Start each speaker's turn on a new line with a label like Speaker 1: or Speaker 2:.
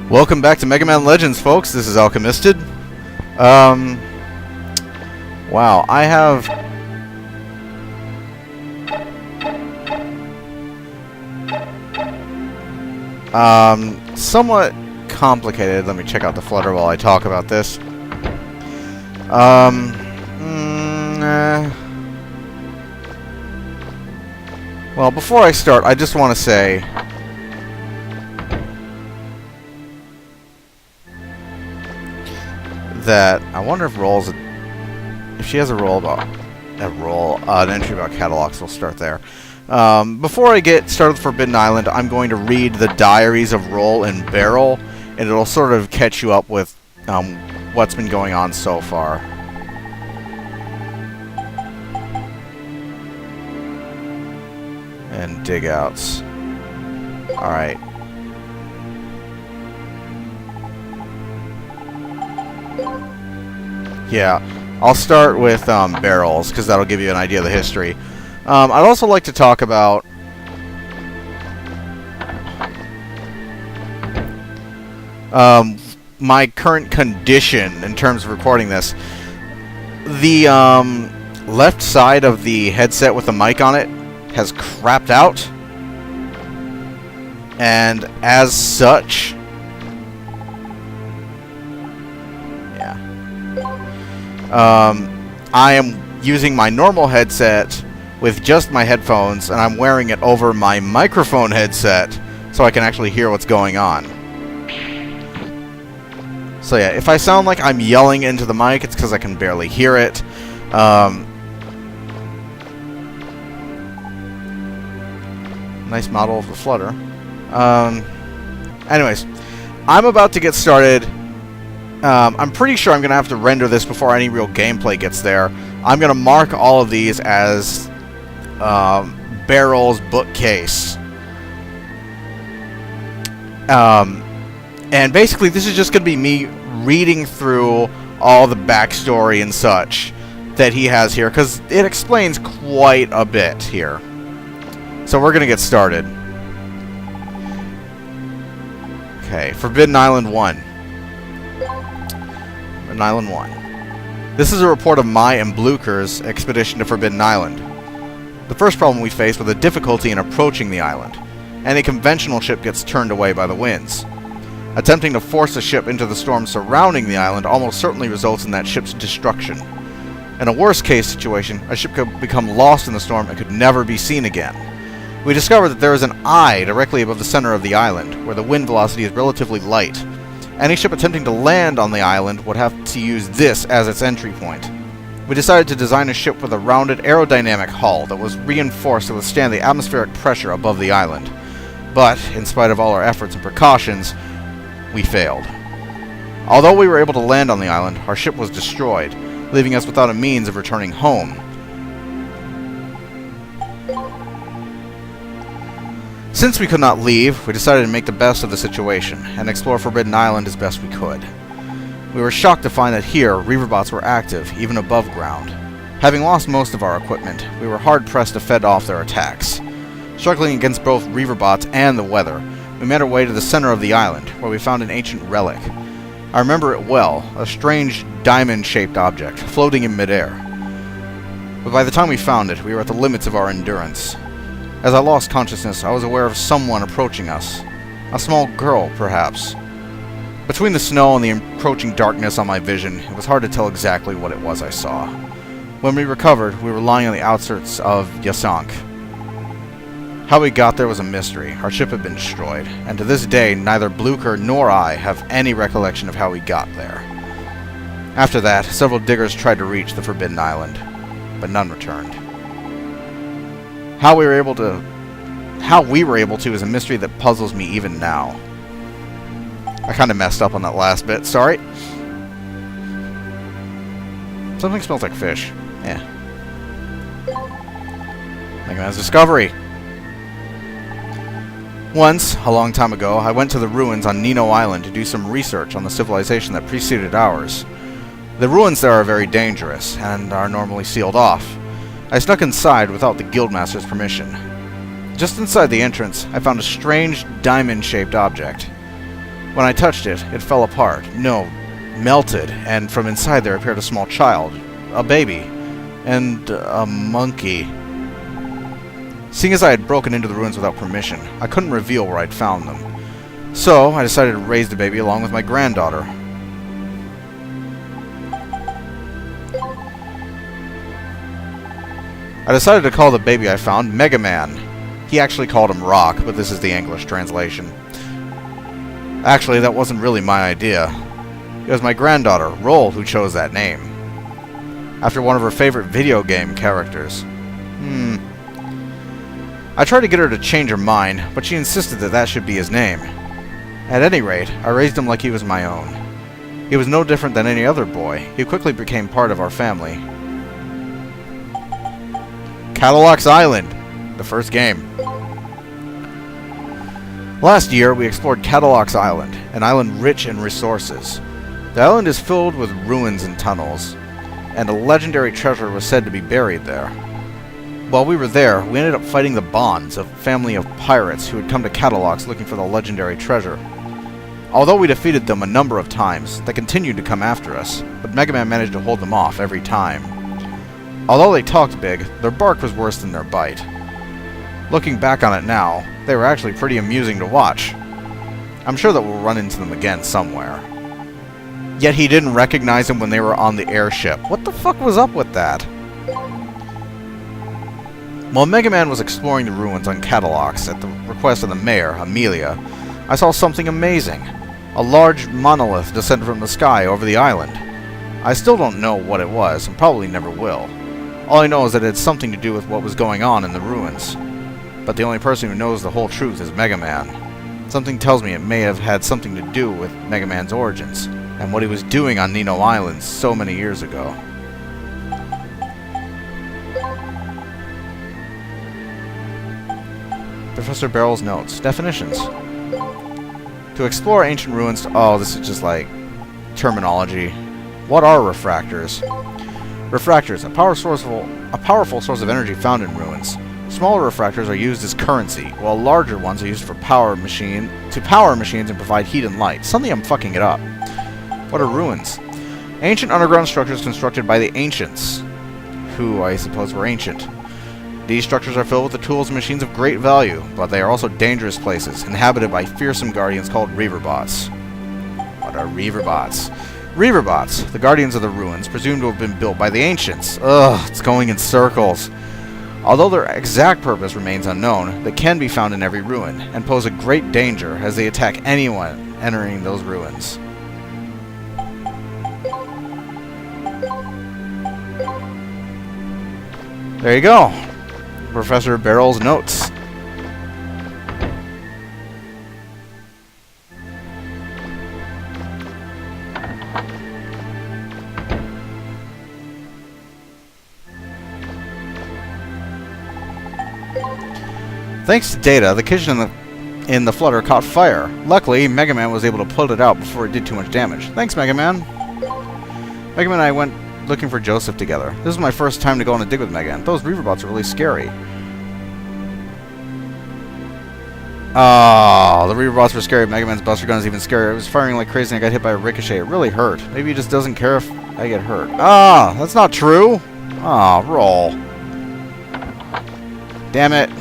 Speaker 1: Welcome back to Mega Man Legends, folks. This is Alchemisted. Wow, I have... somewhat complicated. Let me check out the flutter while I talk about this. Well, before I start, I just want to say... that I wonder if if she has a role about an entry about catalogs. We'll start there. Before I get started with Forbidden Island, I'm going to read the diaries of Roll and Barrell, and it'll sort of catch you up with what's been going on so far. And dig outs. All right. Yeah, I'll start with Barrels, because that'll give you an idea of the history. I'd also like to talk about my current condition in terms of recording this. The left side of the headset with the mic on it has crapped out, and as such... I am using my normal headset with just my headphones, and I'm wearing it over my microphone headset so I can actually hear what's going on. So yeah, if I sound like I'm yelling into the mic, it's because I can barely hear it. Nice model of the flutter. Anyways, I'm about to get started. I'm pretty sure I'm going to have to render this before any real gameplay gets there. I'm going to mark all of these as Barrell's bookcase. And basically this is just going to be me reading through all the backstory and such that he has here, because it explains quite a bit here. So we're going to get started. Okay, Forbidden Island 1. Island 1. This is a report of my and Blucher's expedition to Forbidden Island. The first problem we face was the difficulty in approaching the island. Any conventional ship gets turned away by the winds. Attempting to force a ship into the storm surrounding the island almost certainly results in that ship's destruction. In a worst-case situation, a ship could become lost in the storm and could never be seen again. We discovered that there is an eye directly above the center of the island, where the wind velocity is relatively light. Any ship attempting to land on the island would have to use this as its entry point. We decided to design a ship with a rounded aerodynamic hull that was reinforced to withstand the atmospheric pressure above the island. But, in spite of all our efforts and precautions, we failed. Although we were able to land on the island, our ship was destroyed, leaving us without a means of returning home. Since we could not leave, we decided to make the best of the situation, and explore Forbidden Island as best we could. We were shocked to find that here, Reaverbots were active, even above ground. Having lost most of our equipment, we were hard-pressed to fend off their attacks. Struggling against both Reaverbots and the weather, we made our way to the center of the island, where we found an ancient relic. I remember it well, a strange diamond-shaped object, floating in midair. But by the time we found it, we were at the limits of our endurance. As I lost consciousness, I was aware of someone approaching us. A small girl, perhaps. Between the snow and the encroaching darkness on my vision, it was hard to tell exactly what it was I saw. When we recovered, we were lying on the outskirts of Yasank. How we got there was a mystery. Our ship had been destroyed, and to this day, neither Blucher nor I have any recollection of how we got there. After that, several diggers tried to reach the Forbidden Island, but none returned. How we were able to is a mystery that puzzles me even now. I kind of messed up on that last bit, sorry. Something smells like fish. Yeah. Mega Man's discovery. Once, a long time ago, I went to the ruins on Nino Island to do some research on the civilization that preceded ours. The ruins there are very dangerous, and are normally sealed off. I snuck inside without the Guildmaster's permission. Just inside the entrance, I found a strange diamond-shaped object. When I touched it, it fell apart. No, melted, and from inside there appeared a small child, a baby, and a monkey. Seeing as I had broken into the ruins without permission, I couldn't reveal where I'd found them. So, I decided to raise the baby along with my granddaughter. I decided to call the baby I found Megaman. He actually called him Rock, but this is the English translation. Actually, that wasn't really my idea. It was my granddaughter, Roll, who chose that name. After one of her favorite video game characters. I tried to get her to change her mind, but she insisted that that should be his name. At any rate, I raised him like he was my own. He was no different than any other boy. He quickly became part of our family. ALCH Island, the first game. Last year, we explored ALCH Island, an island rich in resources. The island is filled with ruins and tunnels, and a legendary treasure was said to be buried there. While we were there, we ended up fighting the Bonds, a family of pirates who had come to ALCH looking for the legendary treasure. Although we defeated them a number of times, they continued to come after us, but Mega Man managed to hold them off every time. Although they talked big, their bark was worse than their bite. Looking back on it now, they were actually pretty amusing to watch. I'm sure that we'll run into them again somewhere. Yet he didn't recognize them when they were on the airship. What the fuck was up with that? While Mega Man was exploring the ruins on ALCH at the request of the mayor, Amelia, I saw something amazing. A large monolith descended from the sky over the island. I still don't know what it was, and probably never will. All I know is that it had something to do with what was going on in the ruins. But the only person who knows the whole truth is Mega Man. Something tells me it may have had something to do with Mega Man's origins, and what he was doing on Nino Island so many years ago. Professor Barrell's notes. Definitions. To explore ancient ruins... Oh, this is just like terminology. What are refractors? Refractors, a powerful source of energy found in ruins. Smaller refractors are used as currency, while larger ones are used for power machines and provide heat and light. Suddenly I'm fucking it up. What are ruins? Ancient underground structures constructed by the ancients, who I suppose were ancient. These structures are filled with the tools and machines of great value, but they are also dangerous places, inhabited by fearsome guardians called Reaverbots. What are Reaverbots? Reaverbots, the guardians of the ruins, presumed to have been built by the ancients. Ugh, it's going in circles. Although their exact purpose remains unknown, they can be found in every ruin, and pose a great danger as they attack anyone entering those ruins. There you go. Professor Barrell's notes. Thanks to data, the kitchen in the flutter caught fire. Luckily, Mega Man was able to put it out before it did too much damage. Thanks, Mega Man. Mega Man and I went looking for Joseph together. This was my first time to go on a dig with Mega Man. Those Reaverbots are really scary. Oh, the Reaverbots were scary. Mega Man's Buster Gun is even scarier. It was firing like crazy and I got hit by a ricochet. It really hurt. Maybe he just doesn't care if I get hurt. Ah, that's not true. Ah, roll. Damn it.